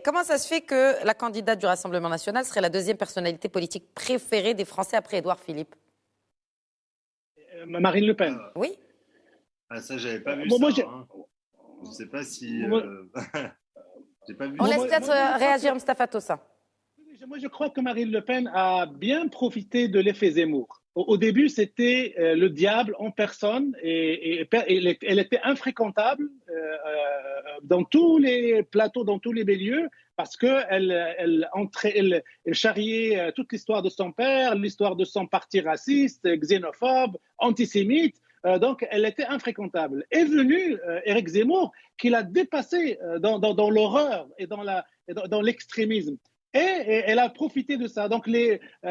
Comment ça se fait que la candidate du Rassemblement national serait la deuxième personnalité politique préférée des Français après Édouard Philippe? Marine Le Pen. Oui. Ah, ça, j'avais pas vu Moi, ça. moi, Hein. Je sais pas si. moi, J'ai pas vu On ça. laisse peut-être réagir Mustapha Tossa. Moi, je crois que Marine Le Pen a bien profité de l'effet Zemmour. Au début, c'était le diable en personne et elle était infréquentable dans tous les plateaux, dans tous les milieux, parce qu'elle charriait toute l'histoire de son père, l'histoire de son parti raciste, xénophobe, antisémite. Donc, elle était infréquentable. Est venu Éric Zemmour, qui l'a dépassé dans l'horreur et dans l'extrémisme. Et elle a profité de ça. Donc,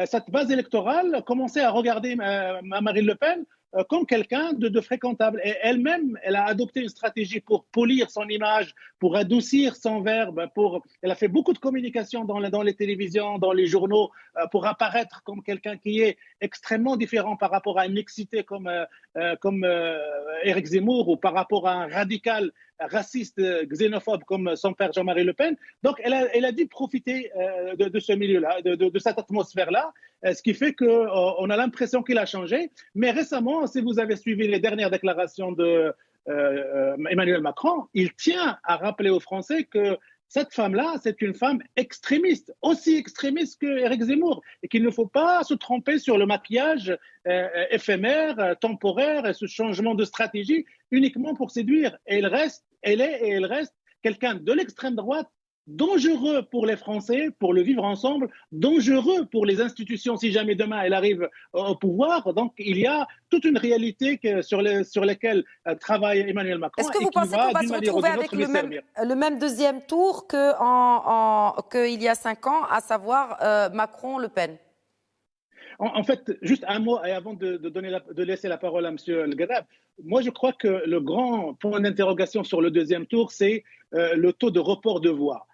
cette base électorale commençait à regarder Marine Le Pen comme quelqu'un de fréquentable. Et elle-même, elle a adopté une stratégie pour polir son image, pour adoucir son verbe. Elle a fait beaucoup de communication dans les télévisions, dans les journaux, pour apparaître comme quelqu'un qui est extrêmement différent par rapport à une mixité comme Éric Zemmour ou par rapport à un radical raciste, xénophobe comme son père Jean-Marie Le Pen. Donc, elle a dû profiter de ce milieu-là, de cette atmosphère-là, ce qui fait qu'on a l'impression qu'il a changé. Mais récemment, si vous avez suivi les dernières déclarations de Emmanuel Macron, il tient à rappeler aux Français que cette femme-là, c'est une femme extrémiste, aussi extrémiste qu'Éric Zemmour, et qu'il ne faut pas se tromper sur le maquillage éphémère, temporaire, et ce changement de stratégie uniquement pour séduire. Et elle reste quelqu'un de l'extrême droite, dangereux pour les Français, pour le vivre ensemble, dangereux pour les institutions si jamais demain elle arrive au pouvoir. Donc il y a toute une réalité sur laquelle travaille Emmanuel Macron. Est-ce que vous pensez qu'on va se retrouver avec le même deuxième tour qu'il y a 5 ans, à savoir Macron-Le Pen? En fait, juste un mot, et avant de laisser la parole à M. El Ghadab, moi je crois que le grand point d'interrogation sur le deuxième tour, c'est le taux de report de voix.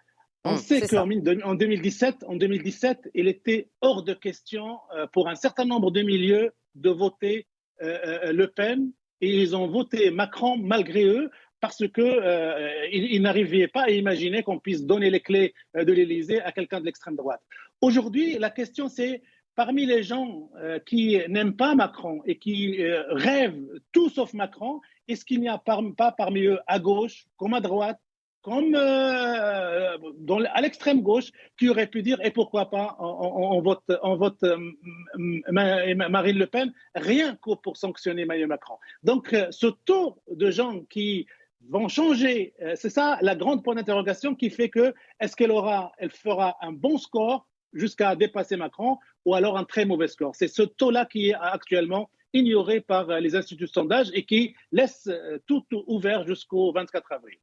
On sait qu'en 2017, il était hors de question pour un certain nombre de milieux de voter Le Pen, et ils ont voté Macron malgré eux, parce qu'ils n'arrivaient pas à imaginer qu'on puisse donner les clés de l'Élysée à quelqu'un de l'extrême droite. Aujourd'hui, la question c'est, parmi les gens qui n'aiment pas Macron et qui rêvent tout sauf Macron, est-ce qu'il n'y a pas parmi eux à gauche, comme à droite, comme à l'extrême gauche, qui aurait pu dire, et pourquoi pas, on vote Marine Le Pen, rien que pour sanctionner Emmanuel Macron. Donc, ce taux de gens qui vont changer, c'est ça la grande point d'interrogation qui fait que, est-ce elle fera un bon score jusqu'à dépasser Macron, ou alors un très mauvais score. C'est ce taux-là qui est actuellement ignoré par les instituts de sondage et qui laisse tout ouvert jusqu'au 24 avril.